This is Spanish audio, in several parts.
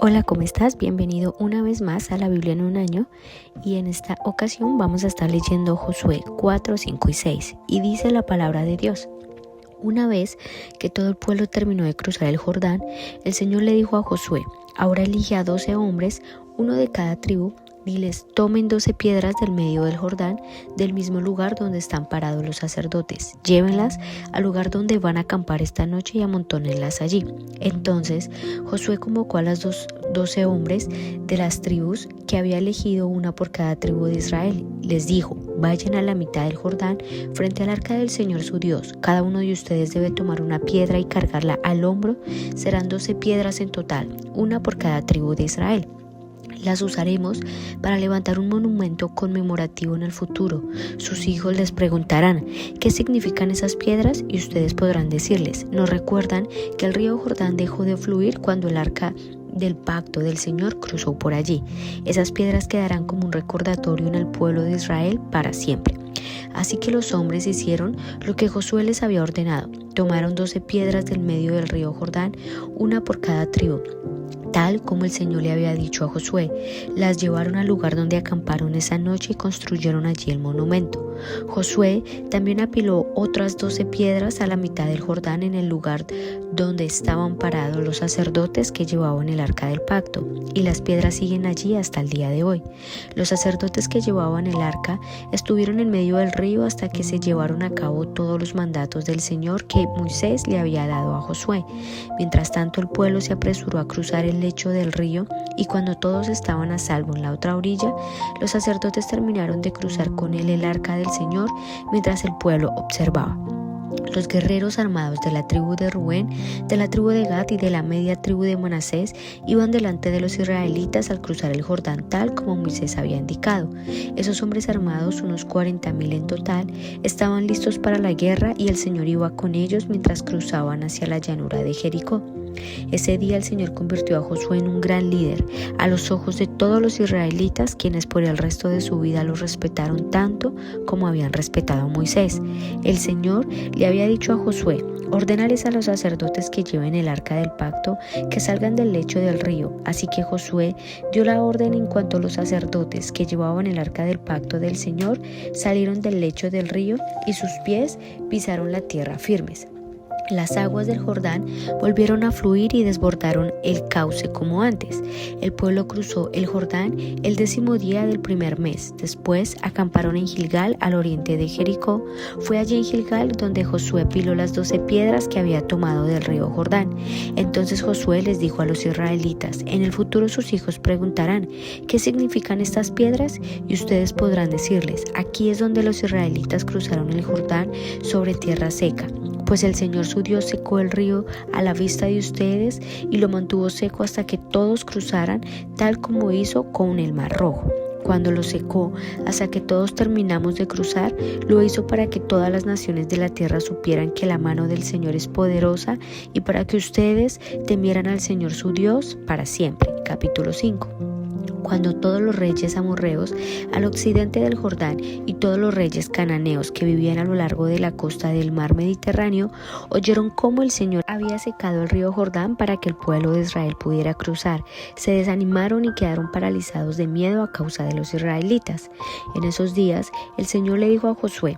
Hola, ¿cómo estás? Bienvenido una vez más a la Biblia en un año y en esta ocasión vamos a estar leyendo Josué 4, 5 y 6 y dice la palabra de Dios. Una vez que todo el pueblo terminó de cruzar el Jordán, el Señor le dijo a Josué: ahora elige a 12 hombres, uno de cada tribu. Diles: tomen 12 piedras del medio del Jordán, del mismo lugar donde están parados los sacerdotes. Llévenlas al lugar donde van a acampar esta noche y amontónenlas allí. Entonces Josué convocó a los 12 hombres de las tribus que había elegido, una por cada tribu de Israel. Les dijo: vayan a la mitad del Jordán, frente al arca del Señor su Dios. Cada uno de ustedes debe tomar una piedra y cargarla al hombro. Serán 12 piedras en total, una por cada tribu de Israel. Las usaremos para levantar un monumento conmemorativo en el futuro. Sus hijos les preguntarán: ¿qué significan esas piedras? Y ustedes podrán decirles: ¿nos recuerdan que el río Jordán dejó de fluir cuando el arca del pacto del Señor cruzó por allí? Esas piedras quedarán como un recordatorio en el pueblo de Israel para siempre. Así que los hombres hicieron lo que Josué les había ordenado. Tomaron 12 piedras del medio del río Jordán, una por cada tribu, tal como el Señor le había dicho a Josué. Las llevaron al lugar donde acamparon esa noche y construyeron allí el monumento. Josué también apiló otras 12 piedras a la mitad del Jordán, en el lugar donde estaban parados los sacerdotes que llevaban el arca del pacto, y las piedras siguen allí hasta el día de hoy. Los sacerdotes que llevaban el arca estuvieron en medio del río hasta que se llevaron a cabo todos los mandatos del Señor que Moisés le había dado a Josué. Mientras tanto, el pueblo se apresuró a cruzar el lecho del río, y cuando todos estaban a salvo en la otra orilla, los sacerdotes terminaron de cruzar con él el arca del Señor mientras el pueblo observaba. Los guerreros armados de la tribu de Rubén, de la tribu de Gad y de la media tribu de Manasés iban delante de los israelitas al cruzar el Jordán, tal como Moisés había indicado. Esos hombres armados, unos 40,000 en total, estaban listos para la guerra, y el Señor iba con ellos mientras cruzaban hacia la llanura de Jericó. Ese día el Señor convirtió a Josué en un gran líder a los ojos de todos los israelitas, quienes por el resto de su vida lo respetaron tanto como habían respetado a Moisés. El Señor le había dicho a Josué: ordénales a los sacerdotes que lleven el arca del pacto que salgan del lecho del río. Así que Josué dio la orden en cuanto los sacerdotes que llevaban el arca del pacto del Señor salieron del lecho del río y sus pies pisaron la tierra firmes. Las aguas del Jordán volvieron a fluir y desbordaron el cauce como antes. El pueblo cruzó el Jordán el 10º día del primer mes. Después acamparon en Gilgal, al oriente de Jericó. Fue allí en Gilgal donde Josué apiló las 12 piedras que había tomado del río Jordán. Entonces Josué les dijo a los israelitas: en el futuro sus hijos preguntarán: ¿qué significan estas piedras? Y ustedes podrán decirles: aquí es donde los israelitas cruzaron el Jordán sobre tierra seca. Pues el Señor su Dios secó el río a la vista de ustedes y lo mantuvo seco hasta que todos cruzaran, tal como hizo con el Mar Rojo. Cuando lo secó hasta que todos terminamos de cruzar, lo hizo para que todas las naciones de la tierra supieran que la mano del Señor es poderosa, y para que ustedes temieran al Señor su Dios para siempre. Capítulo 5. Cuando todos los reyes amorreos al occidente del Jordán y todos los reyes cananeos que vivían a lo largo de la costa del mar Mediterráneo oyeron cómo el Señor había secado el río Jordán para que el pueblo de Israel pudiera cruzar, se desanimaron y quedaron paralizados de miedo a causa de los israelitas. En esos días el Señor le dijo a Josué: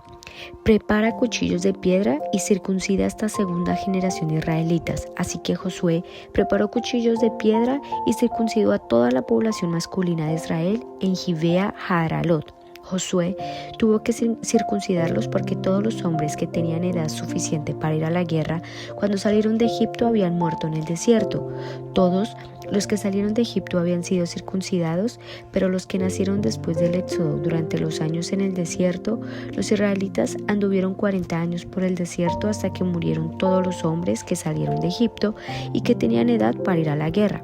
prepara cuchillos de piedra y circuncida a esta segunda generación de israelitas. Así que Josué preparó cuchillos de piedra y circuncidó a toda la población masculina de Israel en Gibea Jaaralot. Josué tuvo que circuncidarlos porque todos los hombres que tenían edad suficiente para ir a la guerra cuando salieron de Egipto habían muerto en el desierto. Todos los que salieron de Egipto habían sido circuncidados, pero los que nacieron después del éxodo durante los años en el desierto, los israelitas anduvieron 40 años por el desierto hasta que murieron todos los hombres que salieron de Egipto y que tenían edad para ir a la guerra.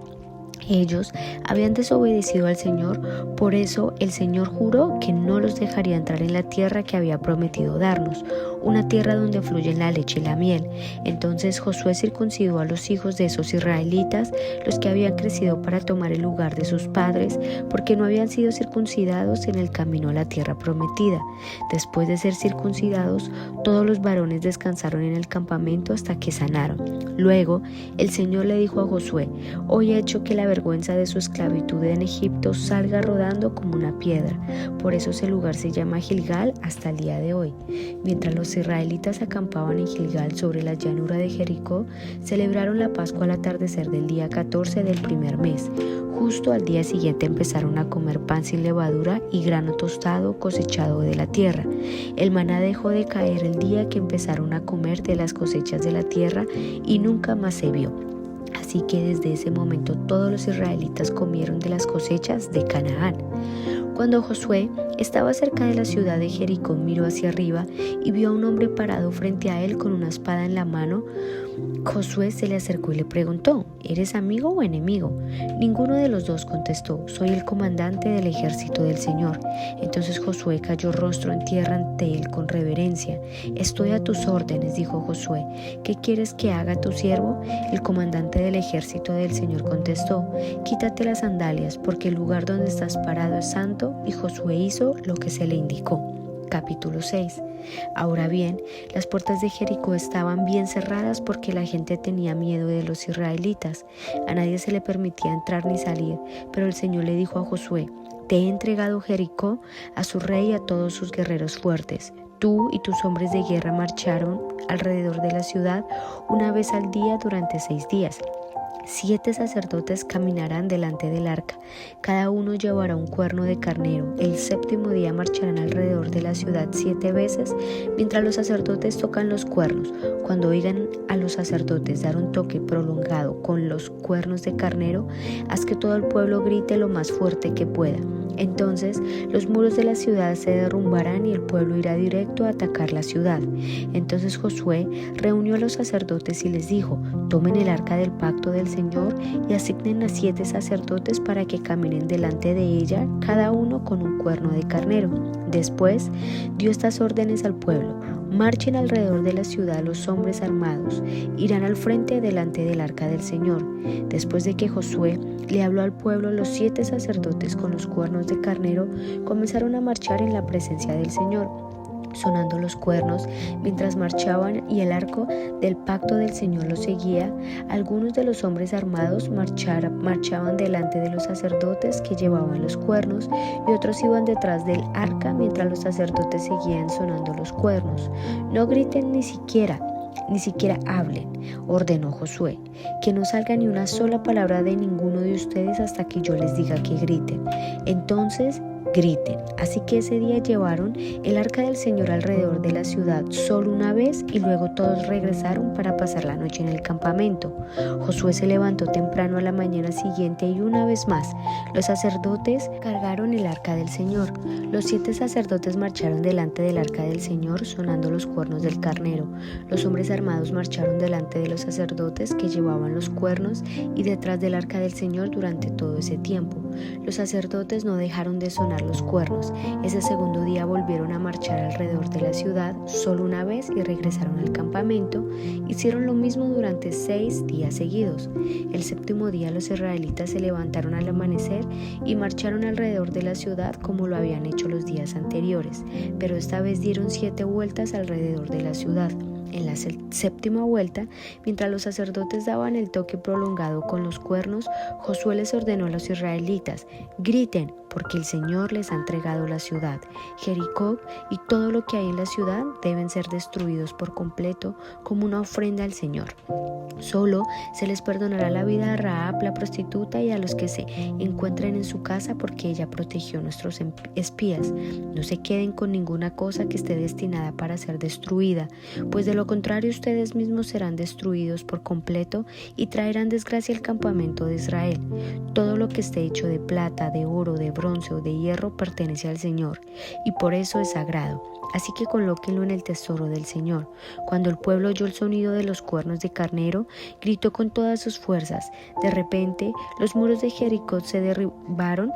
Ellos habían desobedecido al Señor, por eso el Señor juró que no los dejaría entrar en la tierra que había prometido darnos. una tierra donde fluyen la leche y la miel. Entonces Josué circuncidó a los hijos de esos israelitas, los que habían crecido para tomar el lugar de sus padres, porque no habían sido circuncidados en el camino a la tierra prometida. Después de ser circuncidados, todos los varones descansaron en el campamento hasta que sanaron. Luego el Señor le dijo a Josué: hoy he hecho que la vergüenza de su esclavitud en Egipto salga rodando como una piedra. Por eso ese lugar se llama Gilgal hasta el día de hoy. Mientras los israelitas acampaban en Gilgal sobre la llanura de Jericó, celebraron la Pascua al atardecer del día 14 del primer mes. Justo al día siguiente empezaron a comer pan sin levadura y grano tostado cosechado de la tierra. El maná dejó de caer el día que empezaron a comer de las cosechas de la tierra y nunca más se vio. Así que desde ese momento todos los israelitas comieron de las cosechas de Canaán. Cuando Josué estaba cerca de la ciudad de Jericó, miró hacia arriba y vio a un hombre parado frente a él con una espada en la mano. Josué se le acercó y le preguntó: ¿eres amigo o enemigo? Ninguno de los dos contestó: soy el comandante del ejército del Señor. Entonces Josué cayó rostro en tierra ante él con reverencia. Estoy a tus órdenes, dijo Josué. ¿Qué quieres que haga tu siervo? El comandante del ejército del Señor contestó: quítate las sandalias, porque el lugar donde estás parado es santo. Y Josué hizo lo que se le indicó. Capítulo 6. Ahora bien, las puertas de Jericó estaban bien cerradas porque la gente tenía miedo de los israelitas. A nadie se le permitía entrar ni salir, pero el Señor le dijo a Josué: te he entregado Jericó, a su rey y a todos sus guerreros fuertes. Tú y tus hombres de guerra marcharon alrededor de la ciudad una vez al día durante 6 días. 7 sacerdotes caminarán delante del arca, cada uno llevará un cuerno de carnero. El 7º día marcharán alrededor de la ciudad 7 veces, mientras los sacerdotes tocan los cuernos. Cuando oigan a los sacerdotes dar un toque prolongado con los cuernos de carnero, haz que todo el pueblo grite lo más fuerte que pueda. Entonces los muros de la ciudad se derrumbarán y el pueblo irá directo a atacar la ciudad. Entonces Josué reunió a los sacerdotes y les dijo: tomen el arca del pacto del Señor y asignen a 7 sacerdotes para que caminen delante de ella, cada uno con un cuerno de carnero. Después dio estas órdenes al pueblo: marchen alrededor de la ciudad los hombres armados, irán al frente delante del arca del Señor. Después de que Josué le habló al pueblo, los 7 sacerdotes con los cuernos de carnero comenzaron a marchar en la presencia del Señor, sonando los cuernos mientras marchaban, y el arco del pacto del Señor los seguía. Algunos de los hombres armados marchaban delante de los sacerdotes que llevaban los cuernos, y otros iban detrás del arca mientras los sacerdotes seguían sonando los cuernos. No griten ni siquiera hablen, ordenó Josué, que no salga ni una sola palabra de ninguno de ustedes hasta que yo les diga que griten. Entonces griten. Así que ese día llevaron el arca del Señor alrededor de la ciudad solo una vez, y luego todos regresaron para pasar la noche en el campamento. Josué se levantó temprano a la mañana siguiente y una vez más los sacerdotes cargaron el arca del Señor. Los 7 sacerdotes marcharon delante del arca del Señor sonando los cuernos del carnero. Los hombres armados marcharon delante de los sacerdotes que llevaban los cuernos y detrás del arca del Señor durante todo ese tiempo. Los sacerdotes no dejaron de sonar los cuernos. Ese segundo día volvieron a marchar alrededor de la ciudad solo una vez y regresaron al campamento. Hicieron lo mismo durante 6 días seguidos. El 7º día los israelitas se levantaron al amanecer y marcharon alrededor de la ciudad como lo habían hecho los días anteriores, pero esta vez dieron 7 vueltas alrededor de la ciudad. En la 7ª vuelta, mientras los sacerdotes daban el toque prolongado con los cuernos, Josué les ordenó a los israelitas: griten, porque el Señor les ha entregado la ciudad. Jericó y todo lo que hay en la ciudad deben ser destruidos por completo como una ofrenda al Señor. Solo se les perdonará la vida a Rahab, la prostituta, y a los que se encuentren en su casa, porque ella protegió a nuestros espías. No se queden con ninguna cosa que esté destinada para ser destruida, pues de lo contrario ustedes mismos serán destruidos por completo y traerán desgracia al campamento de Israel. Todo lo que esté hecho de plata, de oro, de bronce o de hierro pertenece al Señor, y por eso es sagrado. Así que colóquenlo en el tesoro del Señor. Cuando el pueblo oyó el sonido de los cuernos de carnero, gritó con todas sus fuerzas. De repente, los muros de Jericó se derribaron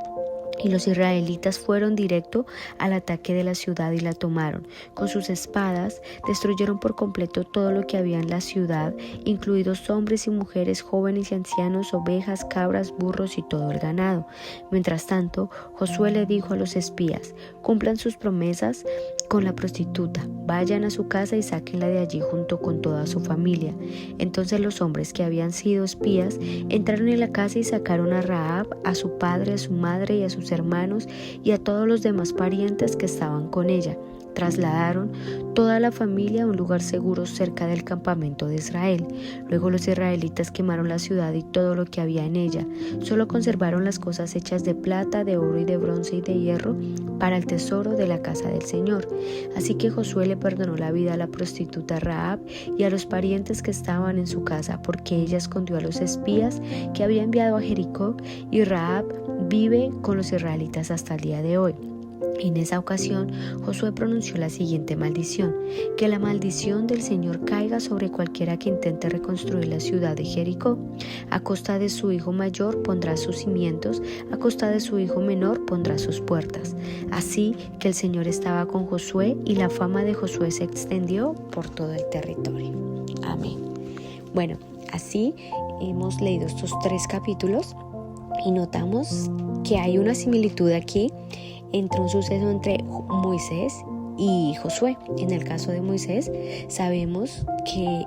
Y los israelitas fueron directo al ataque de la ciudad y la tomaron. Con sus espadas destruyeron por completo todo lo que había en la ciudad, incluidos hombres y mujeres, jóvenes y ancianos, ovejas, cabras, burros y todo el ganado. Mientras tanto, Josué le dijo a los espías: cumplan sus promesas con la prostituta, vayan a su casa y sáquenla de allí junto con toda su familia. Entonces los hombres que habían sido espías entraron en la casa y sacaron a Rahab, a su padre, a su madre y a sus hermanos y a todos los demás parientes que estaban con ella. Trasladaron toda la familia a un lugar seguro cerca del campamento de Israel. Luego los israelitas quemaron la ciudad y todo lo que había en ella. Solo conservaron las cosas hechas de plata, de oro y de bronce y de hierro para el tesoro de la casa del Señor. Así que Josué le perdonó la vida a la prostituta Rahab y a los parientes que estaban en su casa, porque ella escondió a los espías que había enviado a Jericó, y Rahab vive con los israelitas hasta el día de hoy. En esa ocasión, Josué pronunció la siguiente maldición: que la maldición del Señor caiga sobre cualquiera que intente reconstruir la ciudad de Jericó. A costa de su hijo mayor pondrá sus cimientos, a costa de su hijo menor pondrá sus puertas. Así que el Señor estaba con Josué y la fama de Josué se extendió por todo el territorio. Amén. Bueno, así hemos leído estos 3 capítulos y notamos que hay una similitud aquí entre un suceso entre Moisés y Josué. En el caso de Moisés, sabemos que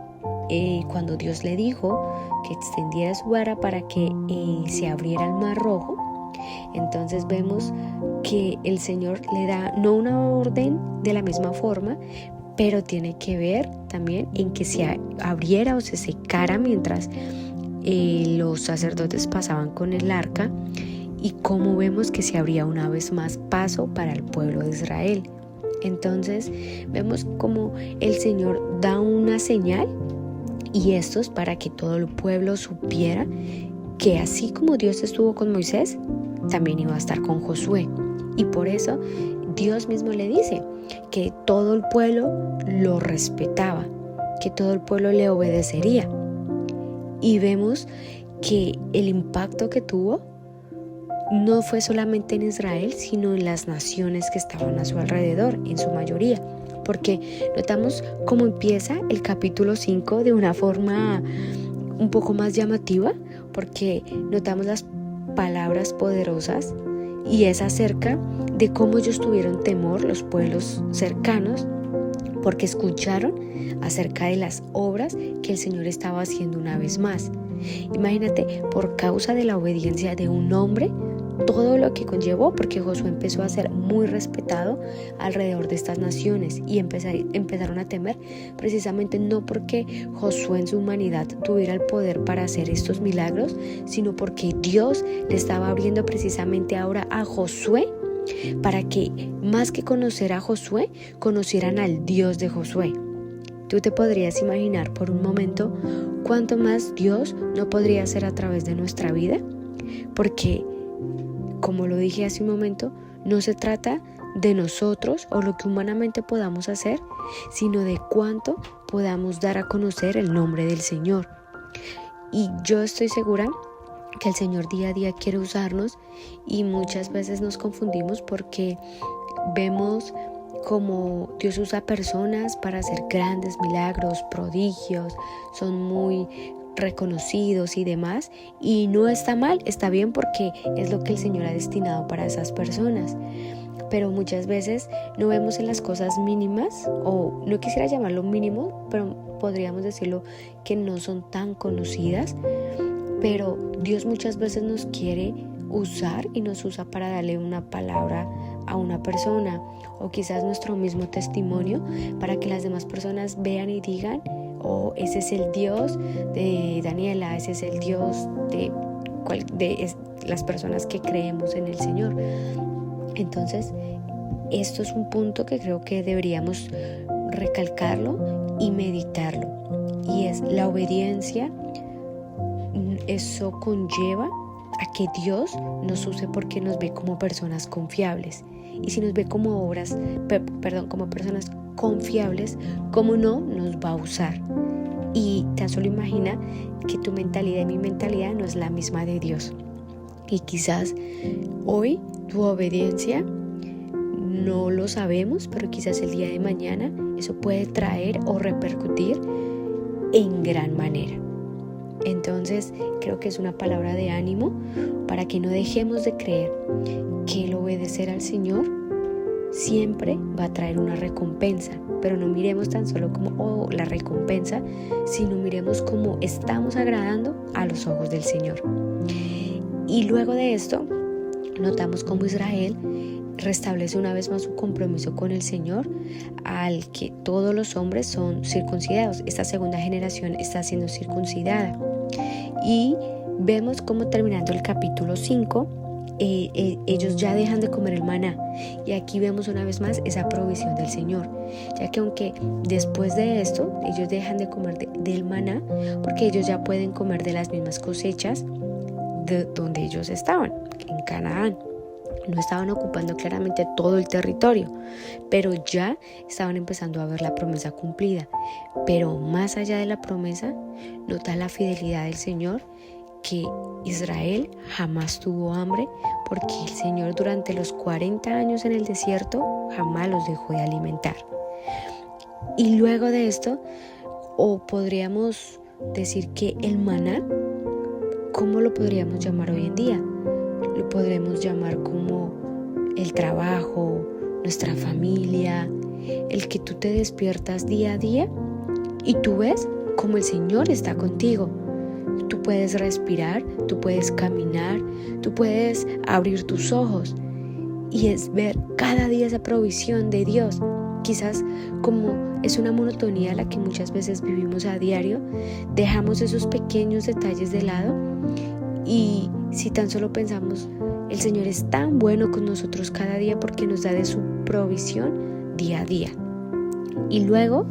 cuando Dios le dijo que extendiera su vara para que se abriera el mar rojo, entonces vemos que el Señor le da no una orden de la misma forma, pero tiene que ver también en que se abriera o se secara mientras los sacerdotes pasaban con el arca, y cómo vemos que se abría una vez más paso para el pueblo de Israel. Entonces vemos como el Señor da una señal, y esto es para que todo el pueblo supiera que así como Dios estuvo con Moisés, también iba a estar con Josué. Y por eso Dios mismo le dice que todo el pueblo lo respetaba, que todo el pueblo le obedecería. Y vemos que el impacto que tuvo no fue solamente en Israel, sino en las naciones que estaban a su alrededor, en su mayoría. Porque notamos cómo empieza el capítulo 5 de una forma un poco más llamativa, porque notamos las palabras poderosas, y es acerca de cómo ellos tuvieron temor, los pueblos cercanos, porque escucharon acerca de las obras que el Señor estaba haciendo una vez más. Imagínate, por causa de la obediencia de un hombre, todo lo que conllevó, porque Josué empezó a ser muy respetado alrededor de estas naciones, y empezaron a temer precisamente no porque Josué en su humanidad tuviera el poder para hacer estos milagros, sino porque Dios le estaba abriendo precisamente ahora a Josué, para que más que conocer a Josué, conocieran al Dios de Josué. Tú te podrías imaginar por un momento cuánto más Dios no podría hacer a través de nuestra vida, porque como lo dije hace un momento, no se trata de nosotros o lo que humanamente podamos hacer, sino de cuánto podamos dar a conocer el nombre del Señor. Y yo estoy segura que el Señor día a día quiere usarnos, y muchas veces nos confundimos porque vemos como Dios usa personas para hacer grandes milagros, prodigios, son muy reconocidos y demás, y no está mal, está bien, porque es lo que el Señor ha destinado para esas personas. Pero muchas veces no vemos en las cosas mínimas, o no quisiera llamarlo mínimo, pero podríamos decirlo que no son tan conocidas, pero Dios muchas veces nos quiere usar y nos usa para darle una palabra a una persona, o quizás nuestro mismo testimonio, para que las demás personas vean y digan: oh, ese es el Dios de Daniela, ese es el Dios de las personas que creemos en el Señor. Entonces, esto es un punto que creo que deberíamos recalcarlo y meditarlo, y es la obediencia. Eso conlleva a que Dios nos use porque nos ve como personas confiables. Y si nos ve como como personas confiables, ¿cómo no nos va a usar? Y tan solo imagina que tu mentalidad y mi mentalidad no es la misma de Dios. Y quizás hoy tu obediencia no lo sabemos, pero quizás el día de mañana eso puede traer o repercutir en gran manera. Entonces creo que es una palabra de ánimo para que no dejemos de creer que el obedecer al Señor siempre va a traer una recompensa, pero no miremos tan solo como la recompensa, sino miremos cómo estamos agradando a los ojos del Señor. Y luego de esto notamos cómo Israel restablece una vez más su compromiso con el Señor, al que todos los hombres son circuncidados. Esta segunda generación está siendo circuncidada. Y vemos cómo terminando el capítulo 5, ellos ya dejan de comer el maná. Y aquí vemos una vez más esa provisión del Señor, ya que aunque después de esto ellos dejan de comer del maná, porque ellos ya pueden comer de las mismas cosechas de donde ellos estaban, en Canaán. No estaban ocupando claramente todo el territorio, pero ya estaban empezando a ver la promesa cumplida. Pero más allá de la promesa, nota la fidelidad del Señor, que Israel jamás tuvo hambre, porque el Señor durante los 40 años en el desierto jamás los dejó de alimentar. Y luego de esto, o podríamos decir que el maná, ¿cómo lo podríamos llamar hoy en día? Lo podremos llamar como el trabajo, nuestra familia, el que tú te despiertas día a día y tú ves cómo el Señor está contigo. Tú puedes respirar, tú puedes caminar, tú puedes abrir tus ojos y es ver cada día esa provisión de Dios. Quizás como es una monotonía la que muchas veces vivimos a diario, dejamos esos pequeños detalles de lado. Y si tan solo pensamos, el Señor es tan bueno con nosotros cada día porque nos da de su provisión día a día. Y luego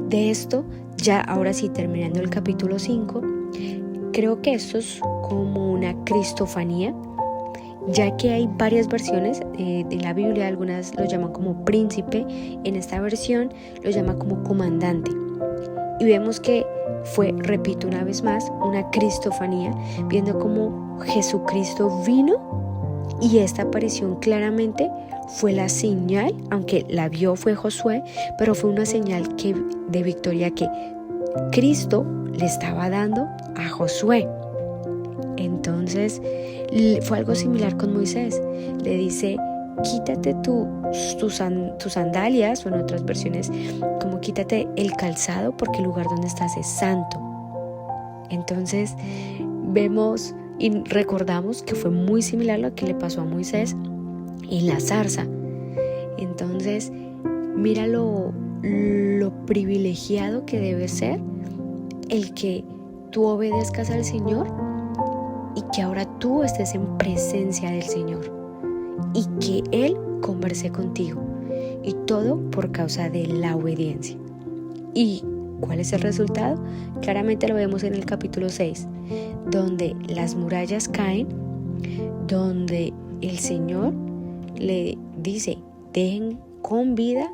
de esto, ya ahora sí terminando el capítulo 5, creo que esto es como una cristofanía, ya que hay varias versiones de la Biblia. Algunas lo llaman como príncipe, en esta versión lo llama como comandante. Y vemos que fue, repito una vez más, una cristofanía, viendo cómo Jesucristo vino y esta aparición claramente fue la señal, aunque la vio fue Josué, pero fue una señal de victoria que Cristo le estaba dando a Josué. Entonces fue algo similar con Moisés. Le dice, quítate tus sandalias, o en otras versiones como quítate el calzado porque el lugar donde estás es santo. Entonces vemos y recordamos que fue muy similar a lo que le pasó a Moisés en la zarza. Entonces mira lo privilegiado que debe ser el que tú obedezcas al Señor y que ahora tú estés en presencia del Señor y que Él converse contigo, y todo por causa de la obediencia. ¿Y cuál es el resultado? Claramente lo vemos en el capítulo 6, donde las murallas caen, donde el Señor le dice, dejen con vida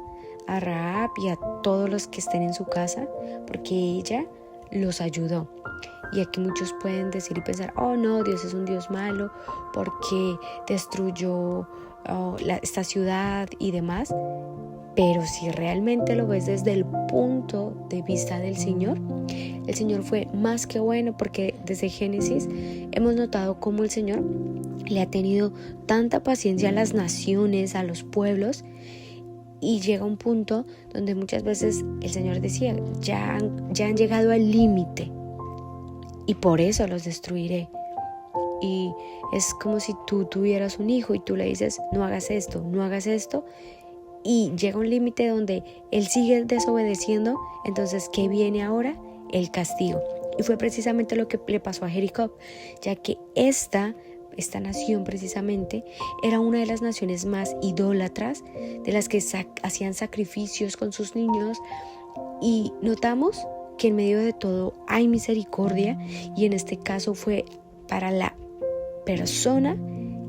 a Rahab y a todos los que estén en su casa, porque ella los ayudó. Y aquí muchos pueden decir y pensar, oh no, Dios es un Dios malo porque destruyó esta ciudad y demás. Pero si realmente lo ves desde el punto de vista del Señor, el Señor fue más que bueno, porque desde Génesis hemos notado cómo el Señor le ha tenido tanta paciencia a las naciones, a los pueblos, y llega un punto donde muchas veces el Señor decía, ya han llegado al límite y por eso los destruiré. Y es como si tú tuvieras un hijo y tú le dices, no hagas esto, no hagas esto, y llega un límite donde él sigue desobedeciendo. Entonces, ¿qué viene ahora? El castigo. Y fue precisamente lo que le pasó a Jericó, ya que esta nación precisamente era una de las naciones más idólatras, de las que hacían sacrificios con sus niños. Y notamos que en medio de todo hay misericordia, y en este caso fue para la persona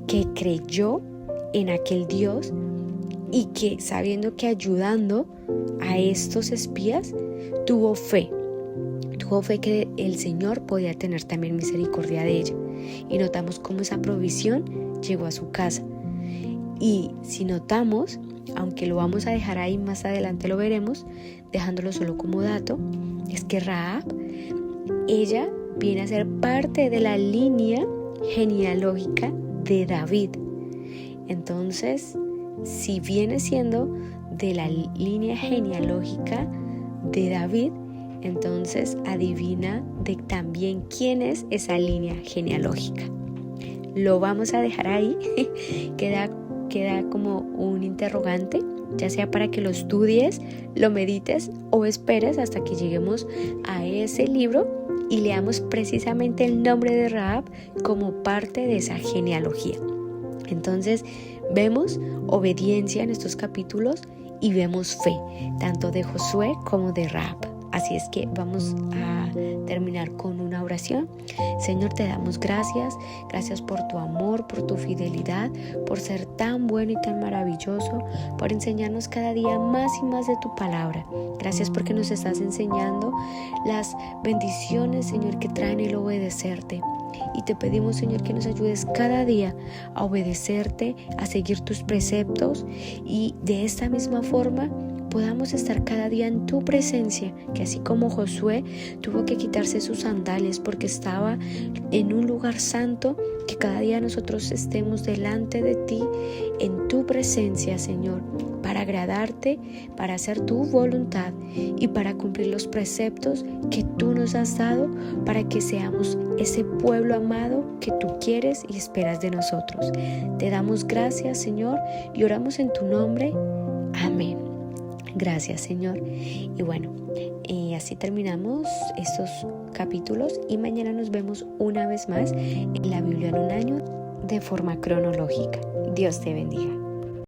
que creyó en aquel Dios y que, sabiendo que ayudando a estos espías tuvo fe tuvo fe que el Señor podía tener también misericordia de ella. Y notamos cómo esa provisión llegó a su casa. Y si notamos, aunque lo vamos a dejar ahí, más adelante lo veremos, dejándolo solo como dato, es que Rahab, ella viene a ser parte de la línea genealógica de David. Entonces, si viene siendo de la línea genealógica de David, entonces adivina de también quién es esa línea genealógica. Lo vamos a dejar ahí, queda como un interrogante, ya sea para que lo estudies, lo medites o esperes hasta que lleguemos a ese libro y leamos precisamente el nombre de Rahab como parte de esa genealogía. Entonces vemos obediencia en estos capítulos y vemos fe, tanto de Josué como de Rahab. Así es que vamos a terminar con una oración. Señor, te damos gracias por tu amor, por tu fidelidad, por ser tan bueno y tan maravilloso, por enseñarnos cada día más y más de tu palabra. Gracias porque nos estás enseñando las bendiciones, Señor, que traen el obedecerte. Y te pedimos, Señor, que nos ayudes cada día a obedecerte, a seguir tus preceptos y de esta misma forma podamos estar cada día en tu presencia, que así como Josué tuvo que quitarse sus sandalias porque estaba en un lugar santo, que cada día nosotros estemos delante de ti, en tu presencia, Señor, para agradarte, para hacer tu voluntad y para cumplir los preceptos que tú nos has dado, para que seamos ese pueblo amado que tú quieres y esperas de nosotros. Te damos gracias, Señor, y oramos en tu nombre. Amén. Gracias, Señor. Y bueno, así terminamos estos capítulos y mañana nos vemos una vez más en la Biblia en un año de forma cronológica. Dios te bendiga.